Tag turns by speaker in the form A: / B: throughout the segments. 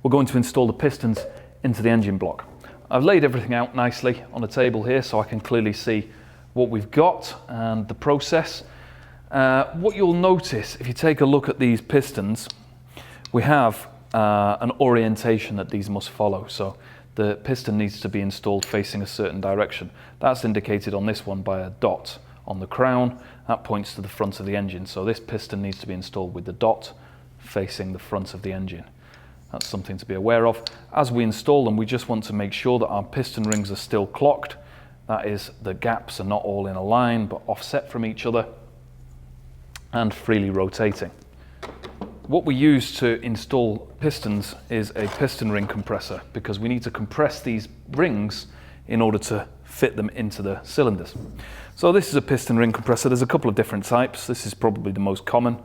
A: we're going to install the pistons into the engine block. I've laid everything out nicely on a table here so I can clearly see what we've got and the process. What you'll notice if you take a look at these pistons, we have an orientation that these must follow. So the piston needs to be installed facing a certain direction. That's indicated on this one by a dot on the crown. That points to the front of the engine. So this piston needs to be installed with the dot facing the front of the engine. That's something to be aware of. As we install them, we just want to make sure that our piston rings are still clocked. That is, the gaps are not all in a line, but offset from each other and freely rotating. What we use to install pistons is a piston ring compressor, because we need to compress these rings in order to fit them into the cylinders. So this is a piston ring compressor. There's a couple of different types. This is probably the most common.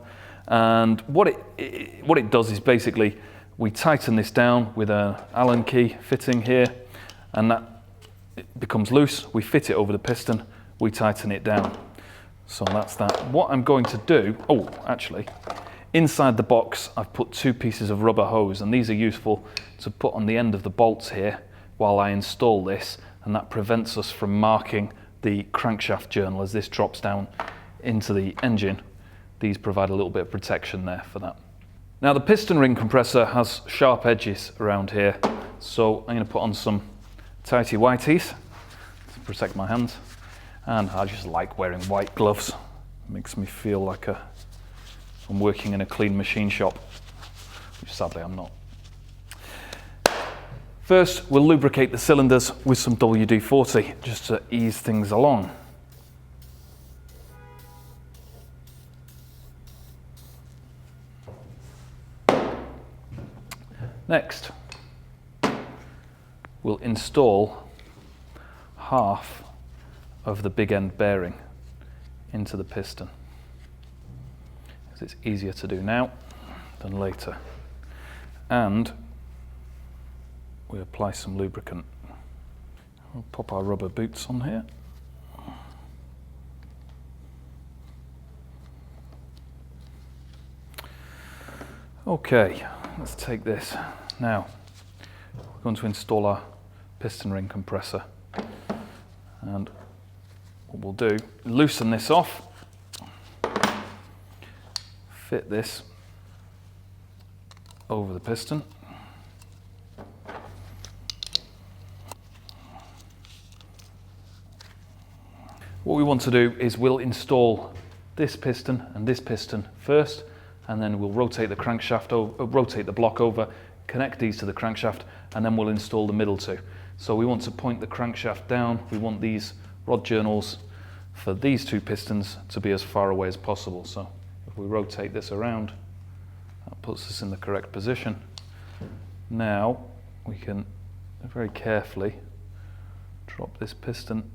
A: And what it does is basically we tighten this down with an Allen key fitting here, and that it becomes loose. We fit it over the piston, we tighten it down. So that's that. What I'm going to do, actually, inside the box I've put 2 pieces of rubber hose, and these are useful to put on the end of the bolts here while I install this, and that prevents us from marking the crankshaft journal as this drops down into the engine. These provide a little bit of protection there for that. Now the piston ring compressor has sharp edges around here, so I'm going to put on some tighty whities to protect my hands, and I just like wearing white gloves. It makes me feel like I'm working in a clean machine shop, which sadly I'm not. First, we'll lubricate the cylinders with some WD-40 just to ease things along. Next, we'll install half of the big end bearing into the piston, because it's easier to do now than later. And we apply some lubricant. We'll pop our rubber boots on here. Okay, let's take this. Now, we're going to install our piston ring compressor. And what we'll do, loosen this off, fit this over the piston. What we want to do is we'll install this piston and this piston first, and then we'll rotate the crankshaft rotate the block over, connect these to the crankshaft, and then we'll install the middle two. So we want to point the crankshaft down. We want these rod journals for these 2 pistons to be as far away as possible. So if we rotate this around, that puts us in the correct position. Now we can very carefully drop this piston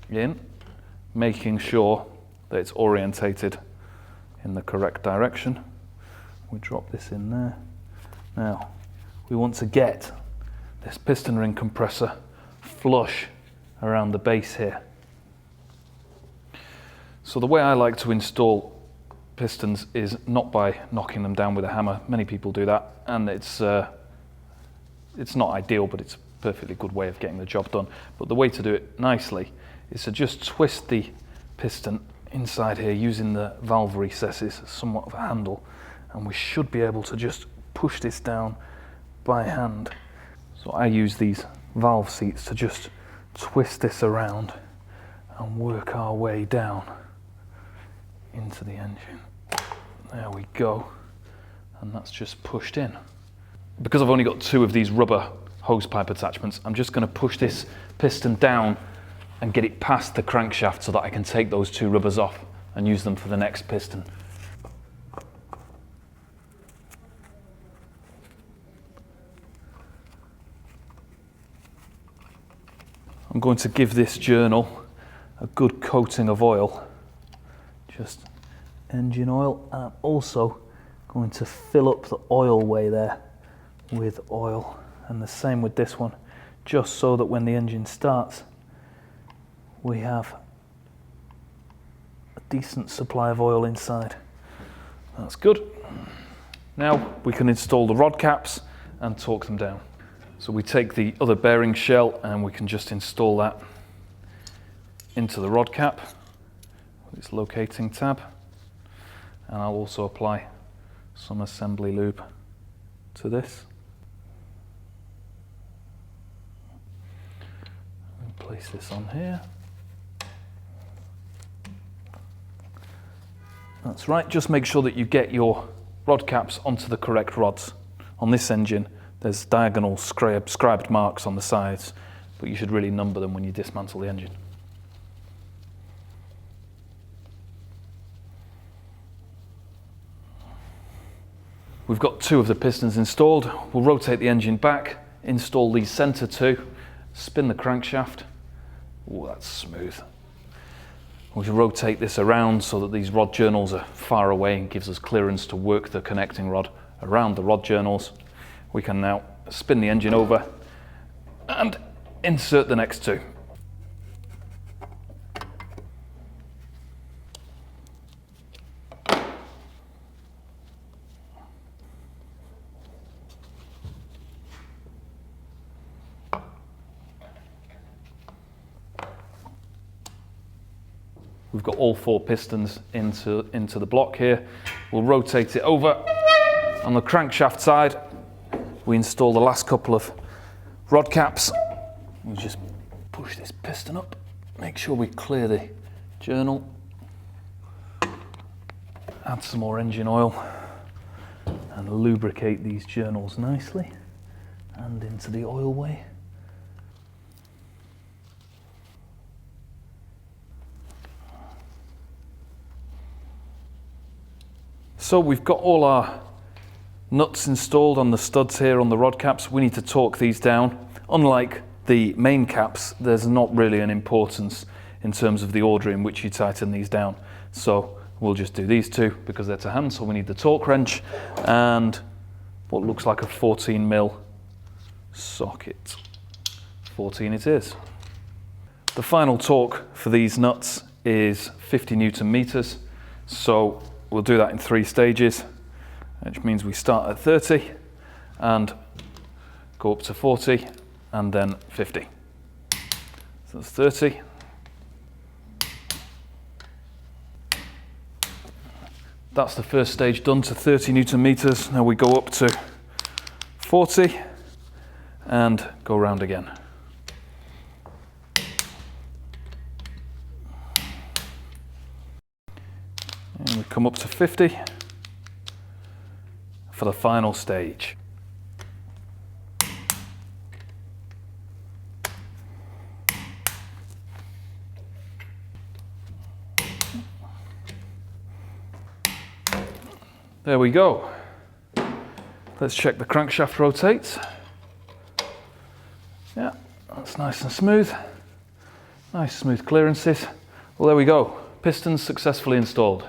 A: in, making sure that it's orientated in the correct direction. We drop this in there. Now, we want to get this piston ring compressor flush around the base here. So the way I like to install pistons is not by knocking them down with a hammer. Many people do that, and it's not ideal, but it's a perfectly good way of getting the job done. But the way to do it nicely is to just twist the piston inside here using the valve recesses as somewhat of a handle, and we should be able to just push this down by hand. So I use these valve seats to just twist this around and work our way down into the engine. There we go, and that's just pushed in. Because I've only got 2 of these rubber hose pipe attachments, I'm just going to push this piston down and get it past the crankshaft so that I can take those 2 rubbers off and use them for the next piston. I'm going to give this journal a good coating of oil, just engine oil, and I'm also going to fill up the oil way there with oil, and the same with this one, just so that when the engine starts we have a decent supply of oil inside. That's good. Now we can install the rod caps and torque them down. So we take the other bearing shell and we can just install that into the rod cap with its locating tab, and I'll also apply some assembly lube to this. And place this on here. That's right, just make sure that you get your rod caps onto the correct rods. On this engine, there's diagonal scribed marks on the sides, but you should really number them when you dismantle the engine. We've got 2 of the pistons installed. We'll rotate the engine back, install these center 2, spin the crankshaft. Oh, that's smooth. We should rotate this around so that these rod journals are far away and gives us clearance to work the connecting rod around the rod journals. We can now spin the engine over and insert the next 2. We've got all 4 pistons into the block here. We'll rotate it over. On the crankshaft side, we install the last couple of rod caps. We just push this piston up, make sure we clear the journal, add some more engine oil and lubricate these journals nicely and into the oil way. So we've got all our nuts installed on the studs here on the rod caps. We need to torque these down. Unlike the main caps, there's not really an importance in terms of the order in which you tighten these down. So we'll just do these 2 because they're to hand, so we need the torque wrench and what looks like a 14mm socket. 14 it is. The final torque for these nuts is 50 Newton meters. So we'll do that in 3 stages, which means we start at 30 and go up to 40 and then 50. So that's 30. That's the first stage done to 30 Newton meters. Now we go up to 40 and go round again. And we come up to 50 for the final stage. There we go. Let's check the crankshaft rotates. Yeah, that's nice and smooth. Nice smooth clearances. Well, there we go. Pistons successfully installed.